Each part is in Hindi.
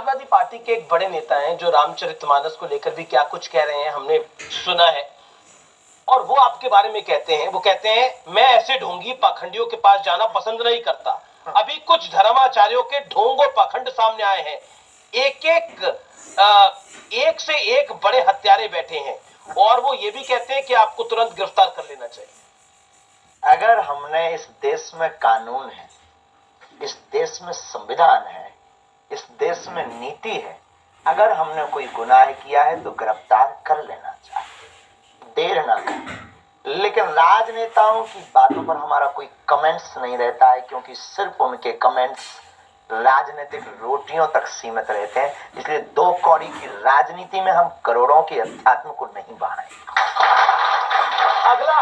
समाजवादी पार्टी के एक बड़े नेता हैं जो रामचरितमानस को लेकर भी क्या कुछ कह रहे हैं, हमने सुना है। और वो आपके बारे में कहते हैं, वो कहते हैं मैं ऐसे ढोंगी पाखंडियों के पास जाना पसंद नहीं करता। अभी कुछ धर्माचार्यों के ढोंगो पाखंड सामने आए हैं, एक से एक बड़े हत्यारे बैठे हैं, और वो ये भी कहते हैं कि आपको तुरंत गिरफ्तार कर लेना चाहिए। अगर हमने इस देश में कानून है, इस देश में संविधान है, इस देश में नीति है, अगर हमने कोई गुनाह किया है तो गिरफ्तार कर लेना चाहिए, देर ना करें। लेकिन राजनेताओं की बातों पर हमारा कोई कमेंट्स नहीं रहता है, क्योंकि सिर्फ उनके कमेंट्स राजनीतिक रोटियों तक सीमित रहते हैं। इसलिए दो कौड़ी की राजनीति में हम करोड़ों के अध्यात्म को नहीं बढ़ाएंगे। अगला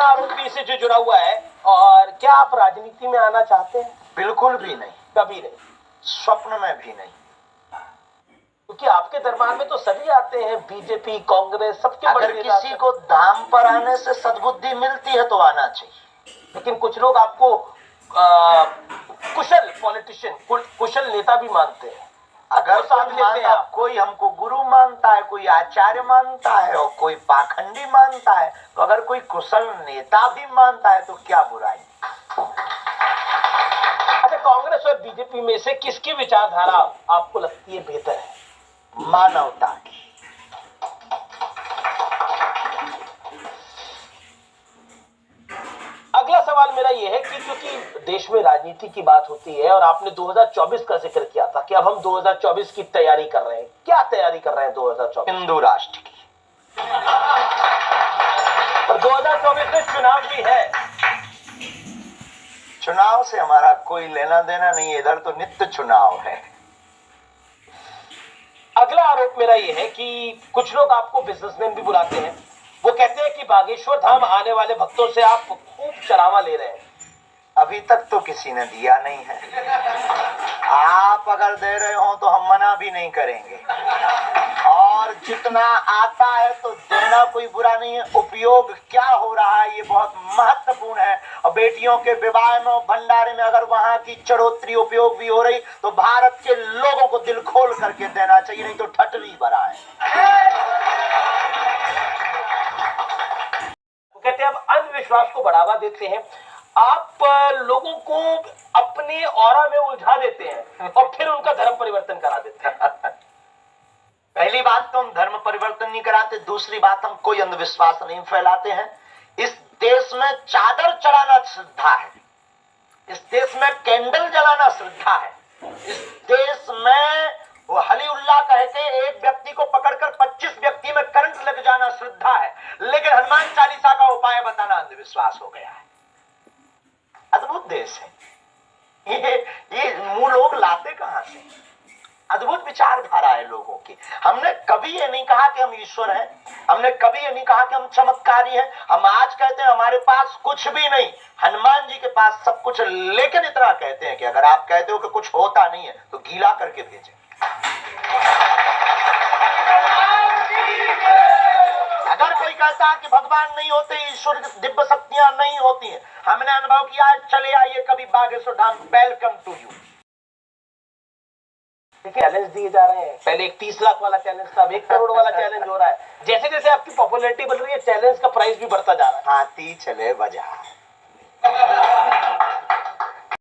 आरोप भी इससे जो जुड़ा हुआ है। और क्या आप राजनीति में आना चाहते हैं? बिल्कुल भी नहीं, कभी नहीं, स्वप्न में भी नहीं। क्योंकि आपके दरबार में तो सभी आते हैं, बीजेपी, कांग्रेस, सबके। अगर किसी को धाम पर आने से सद्बुद्धि मिलती है तो आना चाहिए। लेकिन कुछ लोग आपको कुशल पॉलिटिशियन, कुशल नेता भी मानते हैं। अगर कोई हमको गुरु मानता है, कोई आचार्य मानता है और कोई पाखंडी मानता है, तो अगर कोई कुशल नेता भी मानता है तो क्या बुराई। अच्छा, कांग्रेस और बीजेपी में से किसकी विचारधारा आपको लगती है बेहतर है? मानवता की। अगला सवाल मेरा यह है कि क्योंकि देश में राजनीति की बात होती है और आपने 2024 का जिक्र किया था कि अब हम 2024 की तैयारी कर रहे हैं, क्या तैयारी कर रहे हैं 2024? हिंदू राष्ट्र की। और 2024 में चुनाव भी है। चुनाव से हमारा कोई लेना देना नहीं, इधर तो नित्य चुनाव है। अगला आरोप मेरा यह है कि कुछ लोग आपको बिजनेसमैन भी बुलाते हैं। वो कहते हैं कि बागेश्वर धाम आने वाले भक्तों से आप खूब चढ़ावा ले रहे हैं। अभी तक तो किसी ने दिया नहीं है। आप अगर दे रहे हो तो हम मना भी नहीं करेंगे, और जितना आता है तो देना कोई बुरा नहीं है। उपयोग क्या हो रहा है ये बहुत महत्वपूर्ण है। और बेटियों के विवाह में, भंडारे में अगर वहां की चढ़ोतरी उपयोग भी हो रही तो भारत के लोगों को दिल खोल करके देना चाहिए, नहीं तो ठटरी भरा है। कहते हैं अब अंधविश्वास को बढ़ावा देते हैं, आप लोगों को अपने ऑरा में उलझा देते हैं और फिर उनका धर्म परिवर्तन करा देते हैं। पहली बात तो हम धर्म परिवर्तन नहीं कराते, दूसरी बात हम कोई अंधविश्वास नहीं फैलाते हैं। इस देश में चादर चढ़ाना श्रद्धा है, इस देश में कैंडल जलाना श्रद्धा है, इस देश में वो हली उल्लाह कह के एक व्यक्ति को पकड़कर 25 व्यक्ति में करंट लग जाना श्रद्धा है। लेकिन हनुमान चालीसा का उपाय बताना अंधविश्वास हो गया है। अद्भुत देश है ये मुंह लोग लाते कहां से? अद्भुत विचारधारा है लोगों की। हमने कभी ये नहीं कहा कि हम ईश्वर हैं, हमने कभी ये नहीं कहा कि हम चमत्कारी हैं। हम आज कहते हैं हमारे पास कुछ भी नहीं, हनुमान जी के पास सब कुछ। लेकिन इतना कहते हैं कि अगर आप कहते हो कि कुछ होता नहीं है तो गीला करके भेजें। अगर कोई कहता है कि भगवान नहीं होते, ईश्वर की दिव्य शक्तियां नहीं होती हैं, हमने अनुभव किया, चले आइए कभी Bageshwar Dham, welcome to you. Challenge दिए जा रहे हैं, पहले एक 30 लाख वाला चैलेंज था, अब 1 करोड़ वाला चैलेंज हो रहा है। जैसे जैसे आपकी पॉपुलैरिटी बढ़ रही है, चैलेंज का प्राइस भी बढ़ता जा रहा है। हाथी चले बाजार।